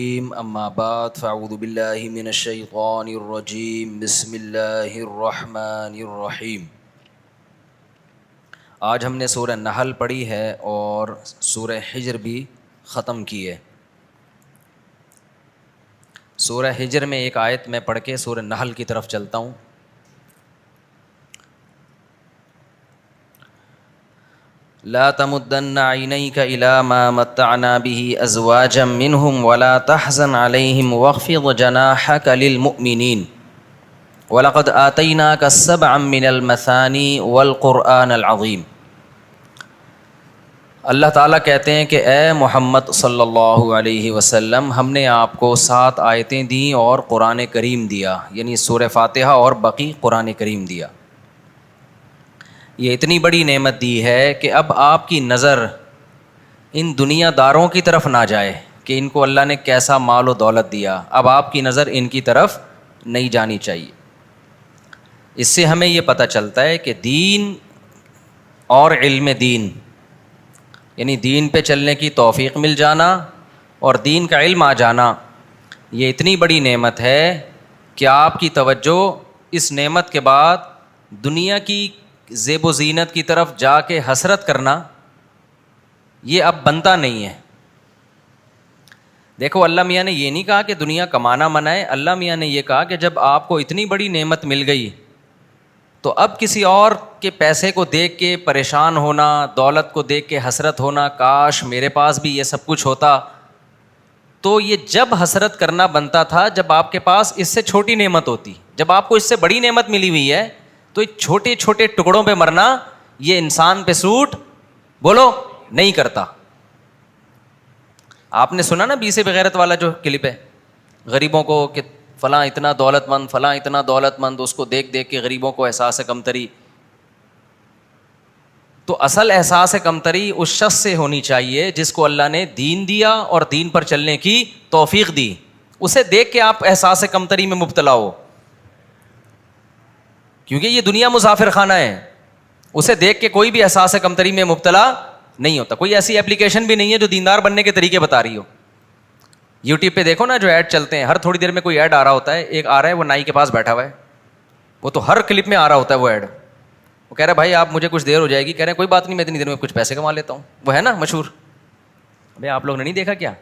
اما بعد فاعوذ باللہ من الشیطان الرجیم بسم اللہ الرحمن الرحیم۔ آج ہم نے سورہ نحل پڑھی ہے اور سورہ حجر بھی ختم کی ہے۔ سورہ حجر میں ایک آیت میں پڑھ کے سورہ نحل کی طرف چلتا ہوں۔ لا تمدن عینیک الی ما متعنا به ازواجا منهم ولا تحزن علیہم واخفض جناحک للمؤمنین وَلَقَدْ آتَيْنَاكَ سَبْعًا مِّنَ الْمَثَانِي وَالْقُرْآنَ الْعَظِيمِ۔ اللہ تعالیٰ کہتے ہیں کہ اے محمد صلی اللہ علیہ وسلم، ہم نے آپ کو 7 آیتیں دیں اور قرآن کریم دیا، یعنی سورہ فاتحہ اور باقی قرآن کریم دیا۔ یہ اتنی بڑی نعمت دی ہے کہ اب آپ کی نظر ان دنیا داروں کی طرف نہ جائے کہ ان کو اللہ نے کیسا مال و دولت دیا، اب آپ کی نظر ان کی طرف نہیں جانی چاہیے۔ اس سے ہمیں یہ پتہ چلتا ہے کہ دین اور علم دین، یعنی دین پہ چلنے کی توفیق مل جانا اور دین کا علم آ جانا، یہ اتنی بڑی نعمت ہے کہ آپ کی توجہ اس نعمت کے بعد دنیا کی زیب و زینت کی طرف جا کے حسرت کرنا یہ اب بنتا نہیں ہے۔ دیکھو، اللہ میاں نے یہ نہیں کہا کہ دنیا کمانا منع ہے، اللہ میاں نے یہ کہا کہ جب آپ کو اتنی بڑی نعمت مل گئی تو اب کسی اور کے پیسے کو دیکھ کے پریشان ہونا، دولت کو دیکھ کے حسرت ہونا، کاش میرے پاس بھی یہ سب کچھ ہوتا، تو یہ جب حسرت کرنا بنتا تھا جب آپ کے پاس اس سے چھوٹی نعمت ہوتی۔ جب آپ کو اس سے بڑی نعمت ملی ہوئی ہے تو چھوٹے چھوٹے ٹکڑوں پہ مرنا یہ انسان پہ سوٹ بولو نہیں کرتا۔ آپ نے سنا نا بیس بغیرت والا جو کلپ ہے، غریبوں کو کہ فلاں اتنا دولت مند، فلاں اتنا دولت مند، اس کو دیکھ دیکھ کے غریبوں کو احساس کمتری۔ تو اصل احساس کمتری اس شخص سے ہونی چاہیے جس کو اللہ نے دین دیا اور دین پر چلنے کی توفیق دی، اسے دیکھ کے آپ احساس کمتری میں مبتلا ہو، کیونکہ یہ دنیا مسافر خانہ ہے۔ اسے دیکھ کے کوئی بھی احساس کمتری میں مبتلا نہیں ہوتا۔ کوئی ایسی اپلیکیشن بھی نہیں ہے جو دیندار بننے کے طریقے بتا رہی ہو۔ یوٹیوب پہ دیکھو نا، جو ایڈ چلتے ہیں، ہر تھوڑی دیر میں کوئی ایڈ آ رہا ہوتا ہے۔ ایک آ رہا ہے، وہ نائی کے پاس بیٹھا ہوا ہے، وہ تو ہر کلپ میں آ رہا ہوتا ہے وہ ایڈ۔ وہ کہہ رہا ہے بھائی آپ مجھے کچھ دیر ہو جائے گی، کہہ رہے ہیں کوئی بات نہیں، میں اتنی دیر میں کچھ پیسے کما لیتا ہوں۔ وہ ہے نا مشہور، بھائی آپ لوگ نے نہیں دیکھا کیا؟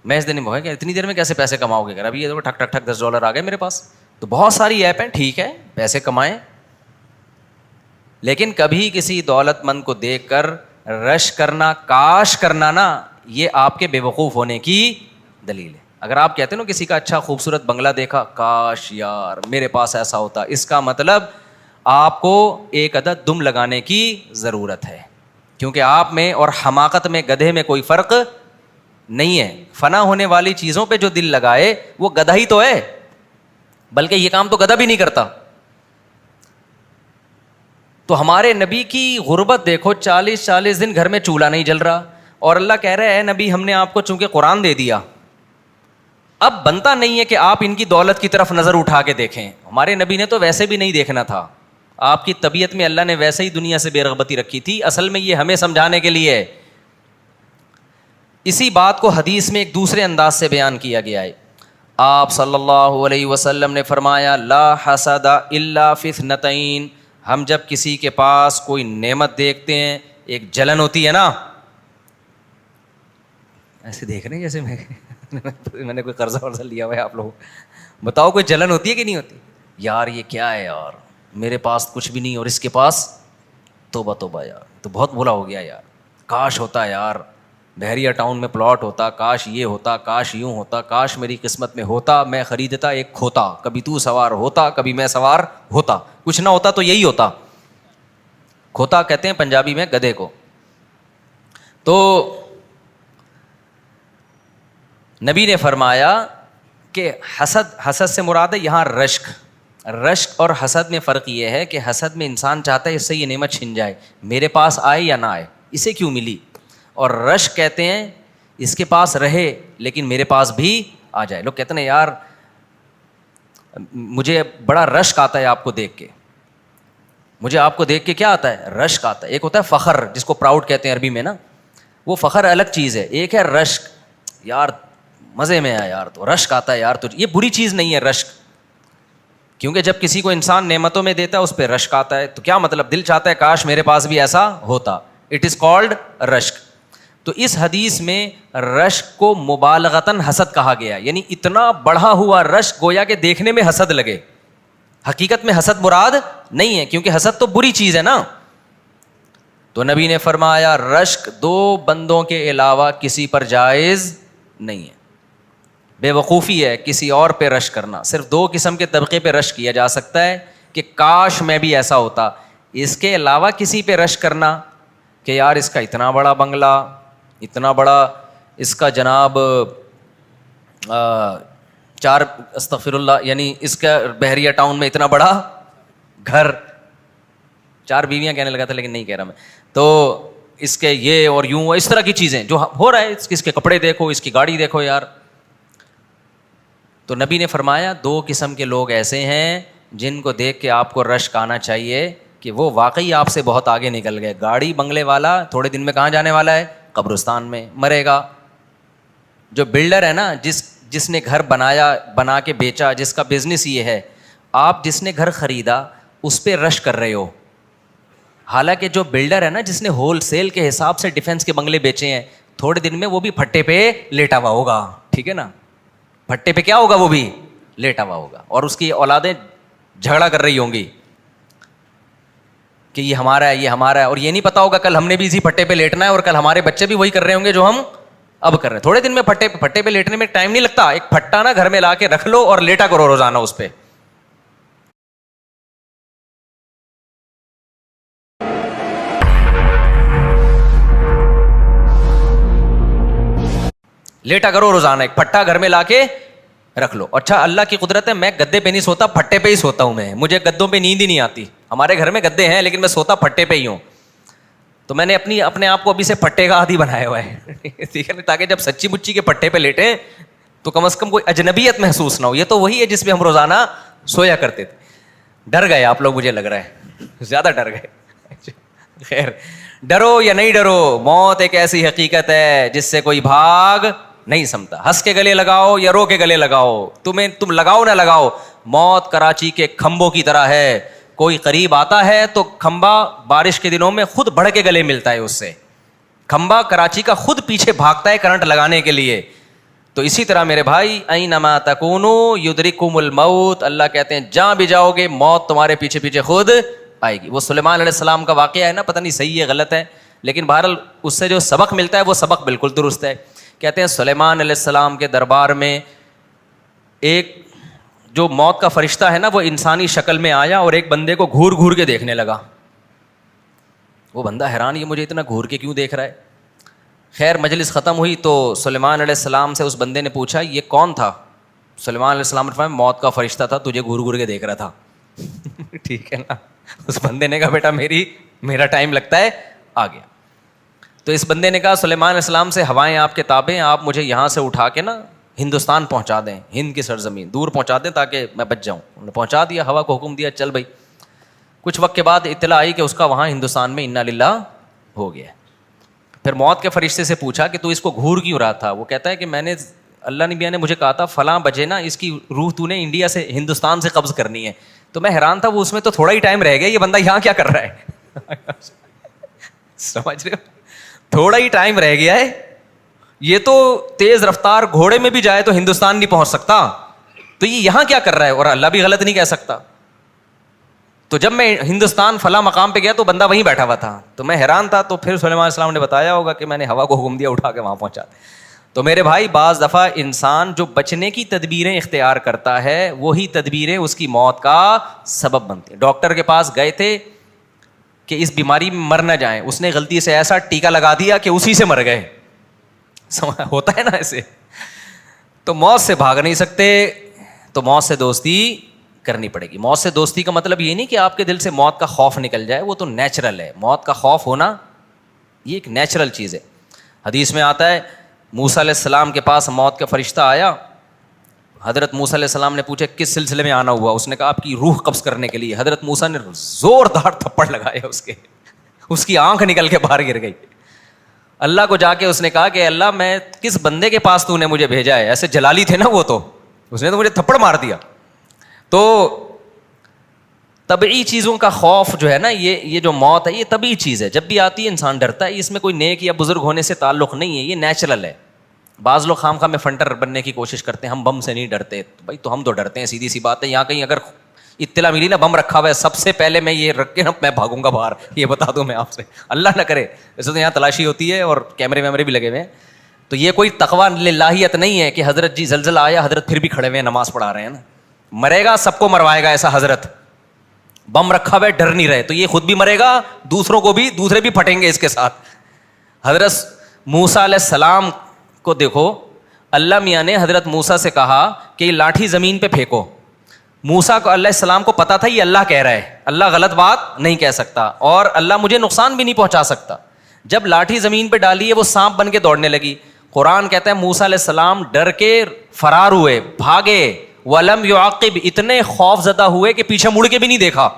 میں اس دن وہ ہے کہ اتنی دیر میں کیسے پیسے کماؤ گے؟ کہہ رہا ابھی یہ ٹھک ٹھک ٹھک $10 آ گئے میرے پاس۔ تو بہت ساری ایپ ہیں، ٹھیک ہے پیسے کمائیں، لیکن کبھی کسی دولت مند کو دیکھ کر رش کرنا، کاش کرنا نا، یہ آپ کے بے وقوف ہونے کی دلیل ہے۔ اگر آپ کہتے ہیں نا کسی کا اچھا خوبصورت بنگلہ دیکھا، کاش یار میرے پاس ایسا ہوتا، اس کا مطلب آپ کو ایک عدد دم لگانے کی ضرورت ہے، کیونکہ آپ میں اور حماقت میں، گدھے میں کوئی فرق نہیں ہے۔ فنا ہونے والی چیزوں پہ جو دل لگائے وہ گدھا ہی تو ہے، بلکہ یہ کام تو گدھا بھی نہیں کرتا۔ تو ہمارے نبی کی غربت دیکھو، 40 دن گھر میں چولہا نہیں جل رہا، اور اللہ کہہ رہے ہیں نبی ہم نے آپ کو چونکہ قرآن دے دیا، اب بنتا نہیں ہے کہ آپ ان کی دولت کی طرف نظر اٹھا کے دیکھیں۔ ہمارے نبی نے تو ویسے بھی نہیں دیکھنا تھا، آپ کی طبیعت میں اللہ نے ویسے ہی دنیا سے بے رغبتی رکھی تھی۔ اصل میں یہ ہمیں سمجھانے کے لیے ہے۔ اسی بات کو حدیث میں ایک دوسرے انداز سے بیان کیا گیا ہے۔ آپ صلی اللہ علیہ وسلم نے فرمایا لا حسد الا فی اثنتین، ہم جب کسی کے پاس کوئی نعمت دیکھتے ہیں، ایک جلن ہوتی ہے نا، ایسے دیکھ رہے ہیں جیسے میں نے کوئی قرضہ ورضہ لیا ہوا ہے، آپ لوگ بتاؤ کوئی جلن ہوتی ہے کہ نہیں ہوتی؟ یار یہ کیا ہے یار، میرے پاس کچھ بھی نہیں اور اس کے پاس، توبہ توبہ یار، تو بہت برا ہو گیا یار، کاش ہوتا یار بحریہ ٹاؤن میں پلاٹ ہوتا، کاش یہ ہوتا، کاش یوں ہوتا، کاش میری قسمت میں ہوتا، میں خریدتا ایک کھوتا، کبھی تو سوار ہوتا کبھی میں سوار ہوتا، کچھ نہ ہوتا تو یہی ہوتا۔ کھوتا کہتے ہیں پنجابی میں گدھے کو۔ تو نبی نے فرمایا کہ حسد سے مراد ہے یہاں رشک اور حسد میں فرق یہ ہے کہ حسد میں انسان چاہتا ہے اس سے یہ نعمت چھن جائے، میرے پاس آئے یا نہ آئے، اسے کیوں ملی، اور رشک کہتے ہیں اس کے پاس رہے لیکن میرے پاس بھی آ جائے۔ لوگ کہتے ہیں یار مجھے بڑا رشک آتا ہے آپ کو دیکھ کے، مجھے آپ کو دیکھ کے کیا آتا ہے؟ رشک آتا ہے۔ ایک ہوتا ہے فخر جس کو پراؤڈ کہتے ہیں عربی میں نا، وہ فخر الگ چیز ہے، ایک ہے رشک، یار مزے میں ہے یار, تو رشک آتا ہے یار, تو یہ بری چیز نہیں ہے رشک, کیونکہ جب کسی کو انسان نعمتوں میں دیتا ہے اس پہ رشک آتا ہے, تو کیا مطلب, دل چاہتا ہے کاش میرے پاس بھی ایسا ہوتا. اٹ از کالڈ رشک. تو اس حدیث میں رشک کو مبالغتاً حسد کہا گیا, یعنی اتنا بڑھا ہوا رشک گویا کہ دیکھنے میں حسد لگے. حقیقت میں حسد مراد نہیں ہے, کیونکہ حسد تو بری چیز ہے نا. تو نبی نے فرمایا رشک دو بندوں کے علاوہ کسی پر جائز نہیں ہے. بے وقوفی ہے کسی اور پہ رشک کرنا. صرف دو قسم کے طبقے پہ رشک کیا جا سکتا ہے کہ کاش میں بھی ایسا ہوتا. اس کے علاوہ کسی پہ رشک کرنا کہ یار اس کا اتنا بڑا بنگلہ, اتنا بڑا اس کا جناب 4 استغفر اللہ, یعنی اس کا بحریہ ٹاؤن میں اتنا بڑا گھر, 4 بیویاں کہنے لگا تھا لیکن نہیں کہہ رہا میں, تو اس کے یہ اور یوں, اس طرح کی چیزیں جو ہو رہا ہے, اس کے کپڑے دیکھو, اس کی گاڑی دیکھو یار. تو نبی نے فرمایا 2 قسم کے لوگ ایسے ہیں جن کو دیکھ کے آپ کو رشک آنا چاہیے کہ وہ واقعی آپ سے بہت آگے نکل گئے. گاڑی بنگلے والا تھوڑے دن میں کہاں جانے والا ہے, قبرستان میں مرے گا. جو بلڈر ہے نا, جس نے گھر بنا کے بیچا, جس کا بزنس یہ ہے, آپ جس نے گھر خریدا اس پہ رش کر رہے ہو. حالانکہ جو بلڈر ہے نا, جس نے ہول سیل کے حساب سے ڈیفینس کے بنگلے بیچے ہیں, تھوڑے دن میں وہ بھی پھٹے پہ لیٹا ہوا ہوگا. ٹھیک ہے نا, پھٹے پہ کیا ہوگا, وہ بھی لیٹا ہوا ہوگا, اور اس کی اولادیں جھگڑا کر رہی ہوں گی کہ یہ ہمارا ہے, یہ ہمارا ہے, اور یہ نہیں پتا ہوگا کل ہم نے بھی اسی پھٹے پہ لیٹنا ہے اور کل ہمارے بچے بھی وہی کر رہے ہوں گے جو ہم اب کر رہے ہیں. تھوڑے دن میں پھٹے پہ لیٹنے میں ٹائم نہیں لگتا. ایک پھٹا نا گھر میں لا کے رکھ لو اور لیٹا کرو روزانہ اس پہ. لیٹا کرو روزانہ, ایک پھٹا گھر میں لا کے رکھ لو. اچھا اللہ کی قدرت ہے, میں گدے پہ نہیں سوتا, پھٹے پہ ہی سوتا ہوں. میں مجھے گدوں پہ نیند ہی نہیں آتی. ہمارے گھر میں گدے ہیں لیکن میں سوتا پھٹے پہ ہی ہوں. تو میں نے اپنے آپ کو ابھی سے پھٹے کا عادی بنایا ہوا ہے, ٹھیک ہے, تاکہ جب سچی مچی کے پھٹے پہ لیٹیں تو کم از کم کوئی اجنبیت محسوس نہ ہو. یہ تو وہی ہے جس پہ ہم روزانہ سویا کرتے تھے. ڈر گئے آپ لوگ, مجھے لگ رہا ہے زیادہ ڈر گئے. خیر, ڈرو یا نہیں ڈرو, موت ایک ایسی حقیقت ہے جس سے کوئی بھاگ نہیں سمتا. ہنس کے گلے لگاؤ یا رو کے گلے لگاؤ, تم لگاؤ نہ لگاؤ, موت کراچی کے کھمبوں کی طرح ہے. کوئی قریب آتا ہے تو کھمبا بارش کے دنوں میں خود بڑھ کے گلے ملتا ہے اس سے. کھمبا کراچی کا خود پیچھے بھاگتا ہے کرنٹ لگانے کے لیے. تو اسی طرح میرے بھائی, اینما تکونوا یدرککم الموت, اللہ کہتے ہیں جہاں بھی جاؤ گے موت تمہارے پیچھے پیچھے خود آئے گی. وہ سلیمان علیہ السلام کا واقعہ ہے نا, پتہ نہیں صحیح ہے غلط ہے, لیکن بہرحال اس سے جو سبق ملتا ہے وہ سبق بالکل درست ہے. کہتے ہیں سلیمان علیہ السلام کے دربار میں ایک جو موت کا فرشتہ ہے نا, وہ انسانی شکل میں آیا اور ایک بندے کو گھور گھور کے دیکھنے لگا. وہ بندہ حیران, یہ مجھے اتنا گھور کے کیوں دیکھ رہا ہے. خیر مجلس ختم ہوئی تو سلیمان علیہ السلام سے اس بندے نے پوچھا یہ کون تھا. سلیمان علیہ السلام نے فرمایا موت کا فرشتہ تھا, تجھے گھور گھور کے دیکھ رہا تھا. ٹھیک ہے نا. اس بندے نے کہا بیٹا میرا ٹائم لگتا ہے, آ گیا. تو اس بندے نے کہا سلیمان علیہ السلام سے, ہوائیں آپ کے تابع ہیں, آپ مجھے یہاں سے اٹھا کے نا ہندوستان پہنچا دیں, ہند کی سرزمین دور پہنچا دیں تاکہ میں بچ جاؤں. انہوں نے پہنچا دیا, ہوا کو حکم دیا چل بھائی. کچھ وقت کے بعد اطلاع آئی کہ اس کا وہاں ہندوستان میں انا للہ ہو گیا. پھر موت کے فرشتے سے پوچھا کہ تو اس کو گھور کیوں رہا تھا. وہ کہتا ہے کہ میں نے, اللہ نبی نے مجھے کہا تھا فلاں بجے نا اس کی روح تو نے انڈیا سے ہندوستان سے قبض کرنی ہے. تو میں حیران تھا, وہ اس میں تو تھوڑا ہی ٹائم رہ گیا, یہ بندہ یہاں کیا کر رہا ہے. سمجھ رہے ہو, تھوڑا ہی ٹائم رہ گیا ہے, یہ تو تیز رفتار گھوڑے میں بھی جائے تو ہندوستان نہیں پہنچ سکتا, تو یہ یہاں کیا کر رہا ہے. اور اللہ بھی غلط نہیں کہہ سکتا. تو جب میں ہندوستان فلاں مقام پہ گیا تو بندہ وہیں بیٹھا ہوا تھا, تو میں حیران تھا. تو پھر سلیمان علیہ السلام نے بتایا ہوگا کہ میں نے ہوا کو حکم دیا اٹھا کے وہاں پہنچا. تو میرے بھائی بعض دفعہ انسان جو بچنے کی تدبیریں اختیار کرتا ہے وہی تدبیریں اس کی موت کا سبب بنتی ہیں. ڈاکٹر کے پاس گئے تھے کہ اس بیماری میں مر نہ جائیں, اس نے غلطی سے ایسا ٹیکا لگا دیا کہ اسی سے مر گئے. ہوتا ہے نا ایسے. تو موت سے بھاگ نہیں سکتے, تو موت سے دوستی کرنی پڑے گی. موت سے دوستی کا مطلب یہ نہیں کہ آپ کے دل سے موت کا خوف نکل جائے, وہ تو نیچرل ہے. موت کا خوف ہونا یہ ایک نیچرل چیز ہے. حدیث میں آتا ہے موسیٰ علیہ السلام کے پاس موت کا فرشتہ آیا. حضرت موسیٰ علیہ السلام نے پوچھا کس سلسلے میں آنا ہوا. اس نے کہا آپ کی روح قبض کرنے کے لیے. حضرت موسیٰ نے زوردار تھپڑ لگایا, اس کی آنکھ نکل کے باہر گر گئی. سمجھ رہے ہو, تھوڑا ہی ٹائم رہ گیا ہے, یہ تو تیز رفتار گھوڑے میں بھی جائے تو ہندوستان نہیں پہنچ سکتا, تو یہ یہاں کیا کر رہا ہے. اللہ اللہ کو جا کے اس نے کہا کہ اللہ میں کس بندے کے پاس تو نے مجھے بھیجا ہے, ایسے جلالی تھے نا وہ, تو اس نے تو مجھے تھپڑ مار دیا. تو طبعی چیزوں کا خوف جو ہے نا, یہ جو موت ہے یہ طبعی چیز ہے, جب بھی آتی ہے انسان ڈرتا ہے, اس میں کوئی نیک یا بزرگ ہونے سے تعلق نہیں ہے, یہ نیچرل ہے. بعض لوگ خام خواہ میں فنٹر بننے کی کوشش کرتے ہیں, ہم بم سے نہیں ڈرتے. بھائی تو ہم تو ڈرتے ہیں, سیدھی سی بات ہے. یہاں کہیں اگر اطلاع ملی نا بم رکھا ہوا ہے, سب سے پہلے میں یہ رکھ کے نا میں بھاگوں گا باہر, یہ بتا دوں میں آپ سے, اللہ نہ کرے. ویسے تو یہاں تلاشی ہوتی ہے اور کیمرے ویمرے بھی لگے ہوئے ہیں, تو یہ کوئی تقویٰ للہیت نہیں ہے کہ حضرت جی زلزلہ آیا, حضرت پھر بھی کھڑے ہوئے ہیں نماز پڑھا رہے ہیں نا. مرے گا سب کو مروائے گا ایسا حضرت, بم رکھا ہوا ہے ڈر نہیں رہے, تو یہ خود بھی مرے گا, دوسروں کو بھی, دوسرے بھی پھٹیں گے اس کے ساتھ. حضرت موسیٰ علیہ السلام کو دیکھو, اللہ میاں نے حضرت موسیٰ سے کہا کہ یہ لاٹھی زمین پہ پھینکو. موسیٰ کو علیہ السلام کو پتا تھا یہ اللہ کہہ رہا ہے, اللہ غلط بات نہیں کہہ سکتا اور اللہ مجھے نقصان بھی نہیں پہنچا سکتا. جب لاٹھی زمین پہ ڈالی ہے وہ سانپ بن کے دوڑنے لگی. قرآن کہتا ہے موسیٰ علیہ السلام ڈر کے فرار ہوئے, بھاگے. وَلَمْ يُعَقِّبْ, اتنے خوف زدہ ہوئے کہ پیچھے مڑ کے بھی نہیں دیکھا.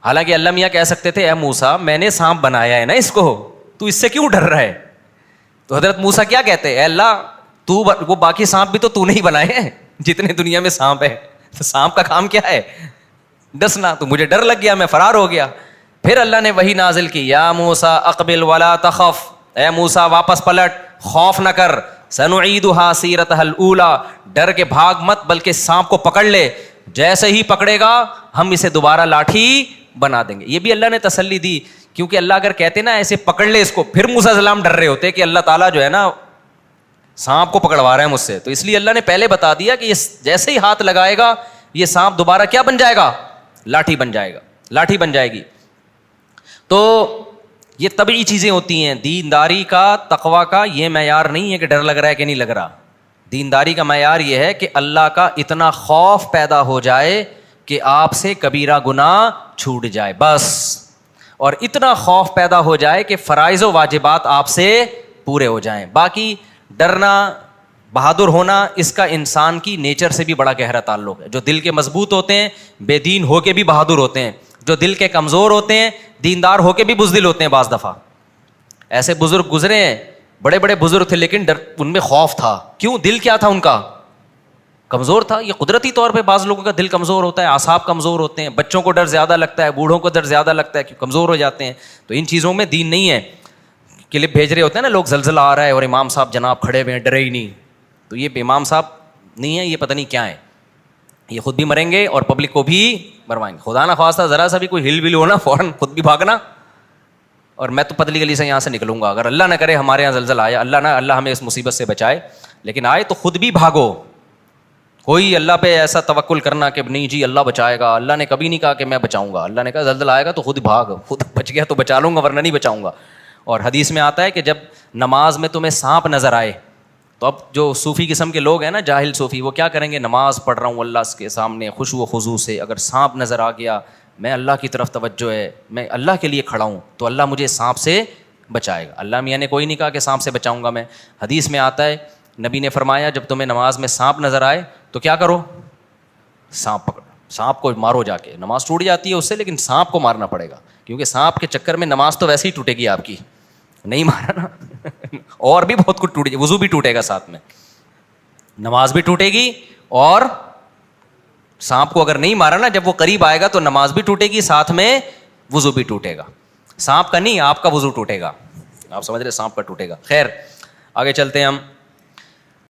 حالانکہ اللہ میاں کہہ سکتے تھے اے موسیٰ میں نے سانپ بنایا ہے نا اس کو, تو اس سے کیوں ڈر رہا ہے. تو حضرت موسیٰ کیا کہتے اے اللہ تو وہ باقی سانپ بھی تو نہیں بنائے ہیں جتنے دنیا میں سانپ ہے, تو سانپ کا کام کیا ہے ڈسنا. تو مجھے ڈر لگ گیا, میں فرار ہو گیا. پھر اللہ نے وحی نازل کی, یا موسیٰ اقبل ولا تخف, اے موسیٰ واپس پلٹ, خوف نہ کر. سنعیدها سیرتها الاولی, ڈر کے بھاگ مت بلکہ سانپ کو پکڑ لے, جیسے ہی پکڑے گا ہم اسے دوبارہ لاٹھی بنا دیں گے. یہ بھی اللہ نے تسلی دی, کیونکہ اللہ اگر کہتے نا ایسے پکڑ لے اس کو, پھر موسیٰ علیہ السلام ڈر رہے ہوتے کہ اللہ تعالیٰ جو ہے نا سانپ کو پکڑوا رہا ہے مجھ سے. تو اس لیے اللہ نے پہلے بتا دیا کہ جیسے ہی ہاتھ لگائے گا یہ سانپ دوبارہ کیا بن جائے گا, لاٹھی بن جائے گا, لاٹھی بن جائے گی. تو یہ طبعی چیزیں ہوتی ہیں. دینداری کا, تقویٰ کا یہ معیار نہیں ہے کہ ڈر لگ رہا ہے کہ نہیں لگ رہا. دینداری کا معیار یہ ہے کہ اللہ کا اتنا خوف پیدا ہو جائے کہ آپ سے کبیرہ گناہ چھوٹ جائے بس, اور اتنا خوف پیدا ہو جائے کہ فرائض و واجبات آپ سے پورے ہو جائیں. باقی ڈرنا, بہادر ہونا, اس کا انسان کی نیچر سے بھی بڑا گہرا تعلق ہے. جو دل کے مضبوط ہوتے ہیں بے دین ہو کے بھی بہادر ہوتے ہیں, جو دل کے کمزور ہوتے ہیں دیندار ہو کے بھی بزدل ہوتے ہیں. بعض دفعہ ایسے بزرگ گزرے ہیں, بڑے بڑے بزرگ تھے لیکن ان میں خوف تھا. کیوں؟ دل کیا تھا ان کا, کمزور تھا. یہ قدرتی طور پہ بعض لوگوں کا دل کمزور ہوتا ہے, اعصاب کمزور ہوتے ہیں, بچوں کو ڈر زیادہ لگتا ہے, بوڑھوں کو ڈر زیادہ لگتا ہے کہ کمزور ہو جاتے ہیں. تو ان چیزوں میں دین نہیں ہے. کلپ بھیج رہے ہوتے ہیں نا لوگ, زلزلہ آ رہا ہے اور امام صاحب جناب کھڑے ہوئے ہیں, ڈرے ہی نہیں. تو یہ امام صاحب نہیں ہے, یہ پتہ نہیں کیا ہے. یہ خود بھی مریں گے اور پبلک کو بھی مروائیں گے. خدا نہ خواستہ ذرا سا بھی کوئی ہل ول ہونا فوراً خود بھی بھاگنا, اور میں تو پتلی گلی سے یہاں سے نکلوں گا. اگر اللہ نہ کرے ہمارے یہاں زلزلہ آیا, اللہ ہمیں اس مصیبت سے بچائے, لیکن آئے تو خود بھی بھاگو. کوئی اللہ پہ ایسا توکل کرنا کہ نہیں جی اللہ بچائے گا, اللہ نے کبھی نہیں کہا کہ میں بچاؤں گا. اللہ نے کہا زلزلہ آئے گا تو خود بھاگ, خود بچ گیا تو بچا لوں گا ورنہ نہیں بچاؤں گا. اور حدیث میں آتا ہے کہ جب نماز میں تمہیں سانپ نظر آئے, تو اب جو صوفی قسم کے لوگ ہیں نا, جاہل صوفی, وہ کیا کریں گے, نماز پڑھ رہا ہوں اللہ کے سامنے خشوع و خضوع سے, اگر سانپ نظر آ گیا, میں اللہ کی طرف توجہ ہے, میں اللہ کے لیے کھڑا ہوں, تو اللہ مجھے سانپ سے بچائے گا. اللہ میاں نے کوئی نہیں کہا کہ سانپ سے بچاؤں گا میں. حدیث میں آتا ہے نبی نے فرمایا جب تمہیں نماز میں سانپ نظر آئے تو کیا کرو, سانپ پکڑو, سانپ کو مارو جا کے. نماز ٹوٹ جاتی ہے اس سے, لیکن سانپ کو مارنا پڑے گا, کیونکہ سانپ کے چکر میں نماز تو ویسے ہی ٹوٹے گی آپ کی, نہیں مارا نا اور بھی بہت کچھ ٹوٹے گی, وضو بھی ٹوٹے گا ساتھ میں, نماز بھی ٹوٹے گی, اور سانپ کو اگر نہیں مارا نا جب وہ قریب آئے گا تو نماز بھی ٹوٹے گی, ساتھ میں وضو بھی ٹوٹے گا. سانپ کا نہیں, آپ کا وضو ٹوٹے گا. آپ سمجھ رہے, سانپ کا ٹوٹے گا. خیر آگے چلتے ہیں ہم.